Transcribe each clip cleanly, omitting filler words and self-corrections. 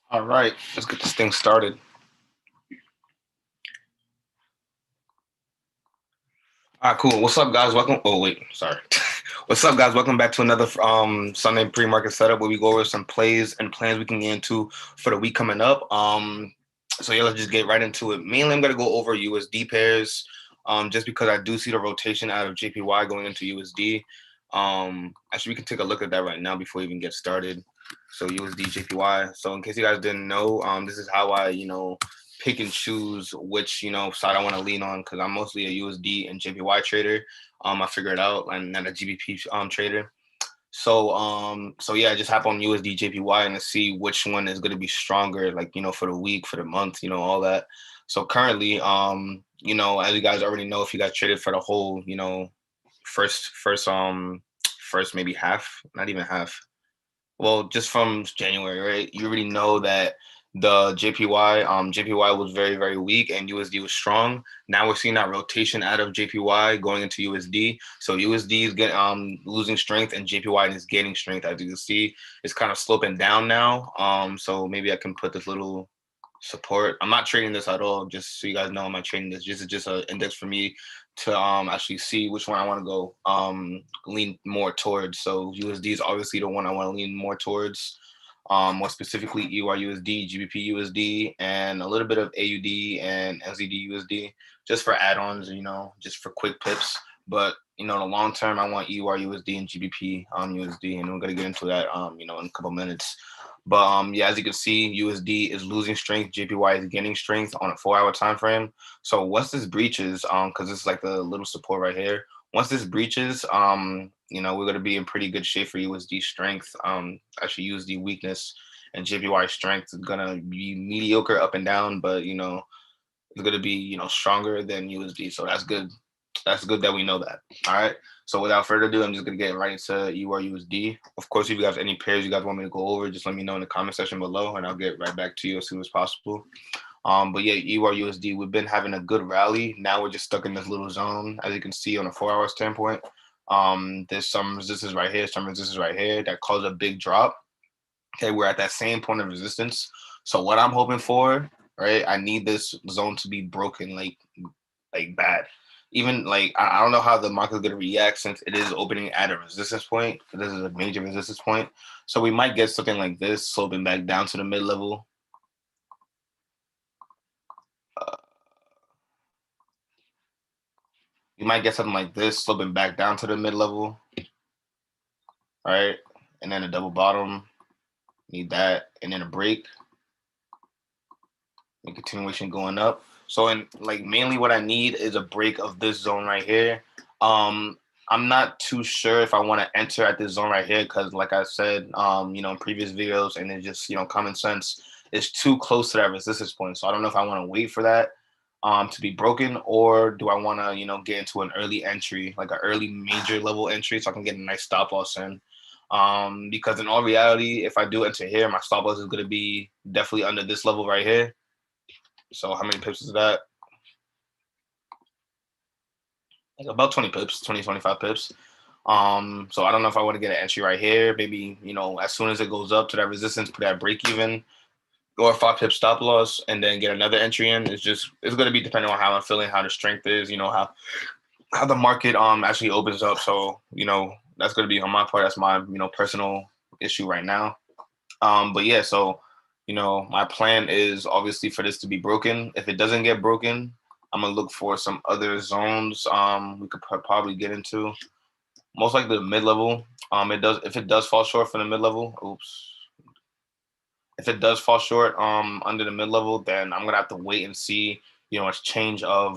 All right, let's get this thing started. All right, cool. What's up, guys? Welcome. Oh, wait, sorry. What's up, guys? Welcome back to another Sunday pre-market setup where we go over some plays and plans we can get into for the week coming up. So yeah, let's just get right into it. Mainly, I'm gonna go over USD pairs, just because I do see the rotation out of JPY going into USD. Actually, we can take a look at that right now before we even get started. So USD JPY. So in case you guys didn't know, this is how I pick and choose which side I want to lean on because I'm mostly a USD and JPY trader. I figure it out, and then a GBP trader. So yeah, I just hop on USD JPY and to see which one is going to be stronger, like for the week, for the month, all that. So currently, as you guys already know, if you guys traded for the whole, first maybe half, not even half, well, just from January, right? You already know that the JPY was very, very weak and USD was strong. Now we're seeing that rotation out of JPY going into USD. So USD is getting losing strength and JPY is gaining strength. As you can see, it's kind of sloping down now. So maybe I can put this little support. I'm not trading this at all, just so you guys know I'm not trading this. This is just an index for me to actually see which one I want to go lean more towards. So USD is obviously the one I want to lean more towards. More specifically EURUSD, GBP and a little bit of AUD and NZD USD, just for add-ons, just for quick pips. But the long term, I want EURUSD and GBP USD, and we're gonna get into that in a couple minutes. But yeah, as you can see, USD is losing strength, JPY is gaining strength on a 4-hour time frame. So once this breaches, because it's like a little support right here. Once this breaches, we're gonna be in pretty good shape for USD strength. Actually USD weakness and JPY strength is gonna be mediocre up and down, but it's gonna be stronger than USD. So that's good. That's good that we know that. All right. So without further ado, I'm just gonna get right into EURUSD. Of course, if you guys have any pairs you guys want me to go over, just let me know in the comment section below, and I'll get right back to you as soon as possible. But yeah, EURUSD, we've been having a good rally. Now we're just stuck in this little zone, as you can see on a 4-hour standpoint. There's some resistance right here, some resistance right here that caused a big drop. Okay, we're at that same point of resistance. So what I'm hoping for, right? I need this zone to be broken, like bad. Even like I don't know how the market's gonna react since it is opening at a resistance point. This is a major resistance point, so we might get something like this sloping back down to the mid level. Uh, you might get something like this sloping back down to the mid level, right? And then a double bottom, need that, and then a break and continuation going up. So in like mainly what I need is a break of this zone right here. Um, I'm not too sure if I want to enter at this zone right here because, like I said, in previous videos, and it's just common sense is too close to that resistance point. So I don't know if I want to wait for that to be broken, or do I want to get into an early entry, like an early major level entry, so I can get a nice stop loss in. Because in all reality, if I do enter here, my stop loss is going to be definitely under this level right here. So how many pips is that? Like about 20 pips, 20, 25 pips. So I don't know if I want to get an entry right here. Maybe, as soon as it goes up to that resistance, put that break even or 5 pip stop loss and then get another entry in. It's gonna be depending on how I'm feeling, how the strength is, how the market actually opens up. So, that's gonna be on my part. That's my, personal issue right now. But yeah, so my plan is obviously for this to be broken. If it doesn't get broken, I'm gonna look for some other zones. We could probably get into most likely the mid level. It does if it does fall short from the mid level. Oops. If it does fall short under the mid level, then I'm gonna have to wait and see a change of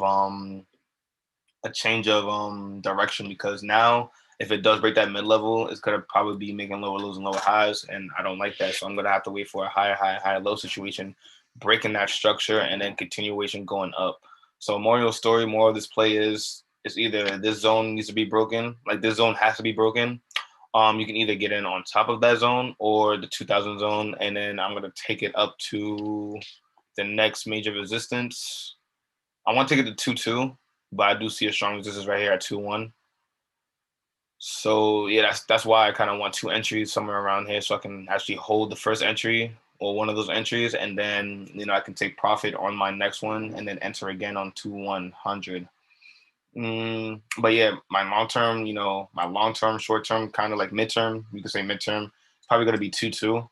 direction because now if it does break that mid level, it's gonna probably be making lower lows and lower highs, and I don't like that. So I'm gonna have to wait for a higher high higher low situation, breaking that structure, and then continuation going up. So moral story, more of this play is it's either this zone needs to be broken, like this zone has to be broken. You can either get in on top of that zone or the 2000 zone, and then I'm gonna take it up to the next major resistance. I want to take it to 2-2, but I do see a strong resistance right here at 2-1. So yeah, that's why I kind of want two entries somewhere around here so I can actually hold the first entry or one of those entries, and then I can take profit on my next one and then enter again on 2-100. But yeah, my long term, short term, kind of like midterm, you could say midterm, it's probably going to be 2-2.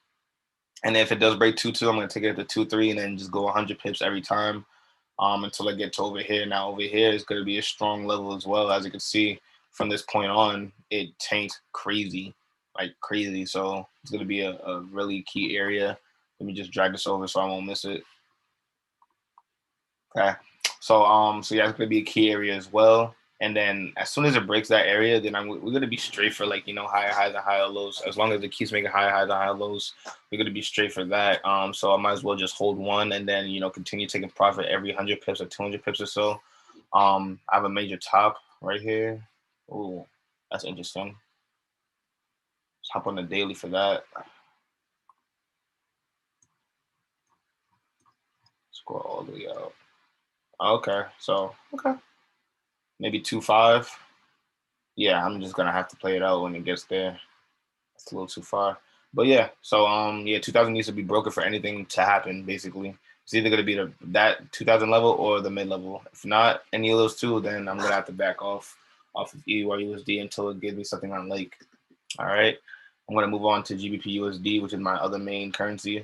And if it does break 2-2, I'm going to take it to 2-3 and then just go 100 pips every time until I get to over here. Now, over here is going to be a strong level as well. As you can see, from this point on, it tanked crazy, like crazy. So it's going to be a really key area. Let me just drag this over so I won't miss it. Okay. So yeah, it's gonna be a key area as well. And then as soon as it breaks that area, then we're gonna be straight for like higher highs and higher lows. As long as it keeps making higher highs and higher lows, we're gonna be straight for that. So I might as well just hold one and then continue taking profit every 100 pips or 200 pips or so. I have a major top right here. Oh, that's interesting. Let's hop on the daily for that. Scroll all the way out. Okay, so maybe 2-5. Yeah, I'm just gonna have to play it out when it gets there. It's a little too far. But yeah, so yeah, 2000 needs to be broken for anything to happen. Basically, it's either gonna be that 2000 level or the mid level. If not any of those two, then I'm gonna have to back off of EURUSD until it gives me something on Lake. All right, I'm gonna move on to GBP USD, which is my other main currency.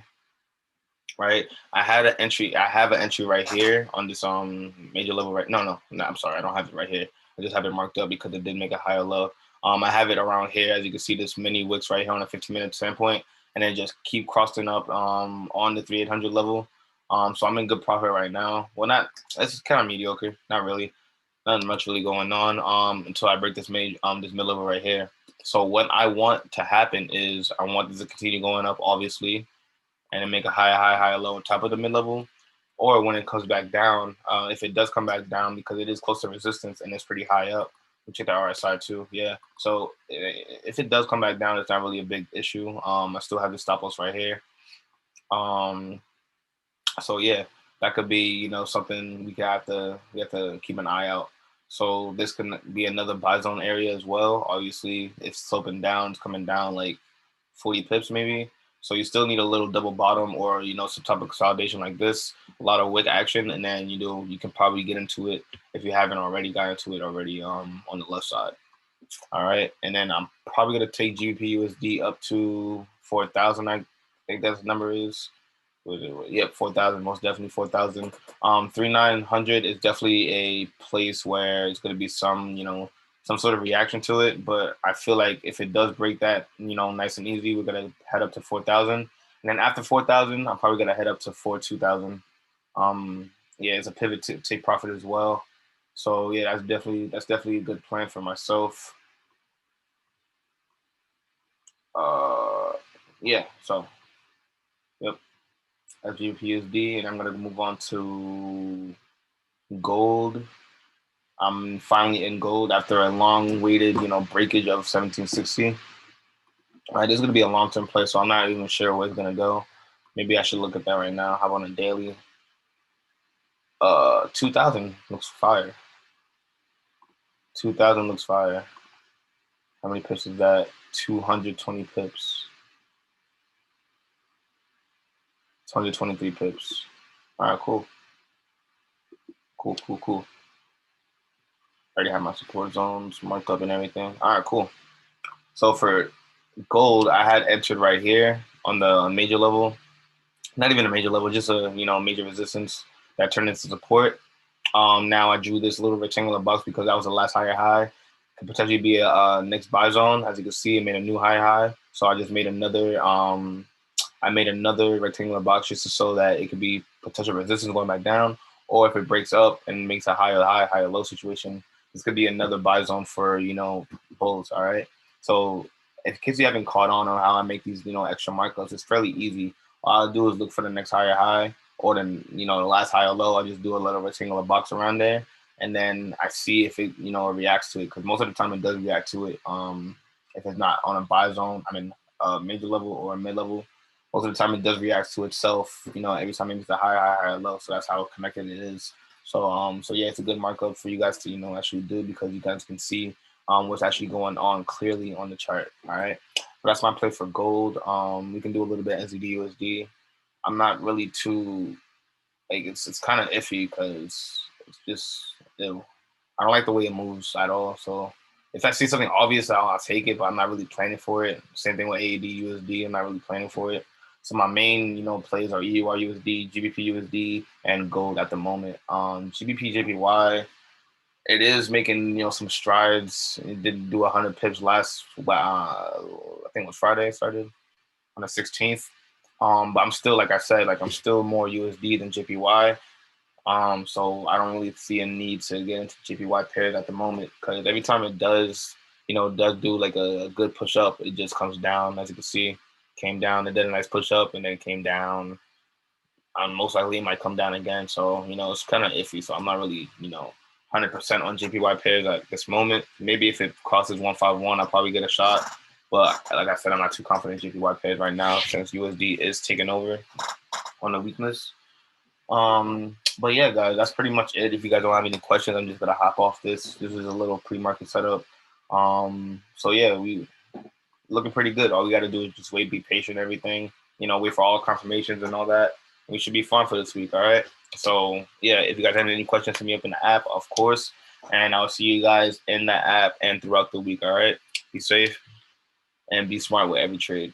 Right, I have an entry right here on this major level. Right, no, I'm sorry, I don't have it right here. I just have it marked up because it did make a higher low. I have it around here, as you can see, this mini wicks right here on a 15-minute standpoint, and then just keep crossing up on the 3800 level. So I'm in good profit right now. Well, not, it's kind of mediocre, not really, nothing much really going on until I break this mid level right here. So what I want to happen is I want this to continue going up, obviously, and then make a high low on top of the mid level. Or when it comes back down, if it does come back down because it is close to resistance and it's pretty high up, we check the RSI too. Yeah. So if it does come back down, it's not really a big issue. I still have the stop loss right here. So yeah, that could be something we have to keep an eye out. So this can be another buy zone area as well. Obviously, it's sloping down, it's coming down like 40 pips maybe. So you still need a little double bottom or some type of consolidation like this, a lot of wick action, and then you can probably get into it if you haven't already got into it already on the left side. All right, and then I'm probably gonna take GBP USD up to 4,000. I think that's the number is. Yep, 4,000, most definitely 4,000. 3,900 is definitely a place where it's going to be some sort of reaction to it. But I feel like if it does break that, nice and easy, we're going to head up to 4,000. And then after 4,000, I'm probably going to head up to 42,000. Yeah, it's a pivot to take profit as well. So yeah, that's definitely a good plan for myself. Yeah, so yep. FGPUSD, and I'm gonna move on to gold. I'm finally in gold after a long-waited, breakage of 1760. All right, this is gonna be a long-term play, so I'm not even sure where it's gonna go. Maybe I should look at that right now. How about on a daily? 2,000 looks fire. 2,000 looks fire. How many pips is that? 220 pips. 223 pips. All right, cool. Cool. Already have my support zones marked up and everything. All right, cool. So for gold, I had entered right here on the major level. Not even a major level, just a major resistance that turned into support. Now I drew this little rectangular box because that was the last higher high. Could potentially be a next buy zone. As you can see, it made a new high. So I just made another rectangular box just so that it could be potential resistance going back down, or if it breaks up and makes a higher low situation, this could be another buy zone for bulls. All right. So in case you haven't caught on how I make these extra markups, it's fairly easy. All I'll do is look for the next higher high or then the last higher low. I just do a little rectangular box around there, and then I see if it reacts to it, because most of the time it does react to it. If it's not on a buy zone, I mean major level or mid level, most of the time it does react to itself. Every time it makes a higher low. So that's how connected it is. So yeah, it's a good markup for you guys to actually do, because you guys can see what's actually going on clearly on the chart. All right, but that's my play for gold. We can do a little bit NZD USD. I'm not really too like it's kind of iffy because it's just ew. I don't like the way it moves at all. So if I see something obvious, I'll take it, but I'm not really planning for it. Same thing with AAD USD. I'm not really planning for it. So my main, plays are EUR USD, GBP USD, and gold at the moment. GBP JPY, it is making some strides. It did do 100 pips last. I think it was Friday. Started on the 16th. But I'm still, like I said, like I'm still more USD than JPY. So I don't really see a need to get into JPY pairs at the moment because every time it does, does do like a good push up, it just comes down. As you can see, came down and did a nice push up and then came down. Most likely it might come down again. So, it's kind of iffy. So I'm not really, 100% on JPY pairs at this moment. Maybe if it crosses 151, I'll probably get a shot. But like I said, I'm not too confident in JPY pairs right now since USD is taking over on the weakness. But yeah, guys, that's pretty much it. If you guys don't have any questions, I'm just gonna hop off this. This is a little pre-market setup. So yeah, we looking pretty good. All we got to do is just wait, be patient, everything. Wait for all confirmations and all that. We should be fun for this week. All right. So yeah, if you guys have any questions, hit me up in the app, of course. And I'll see you guys in the app and throughout the week. All right. Be safe and be smart with every trade.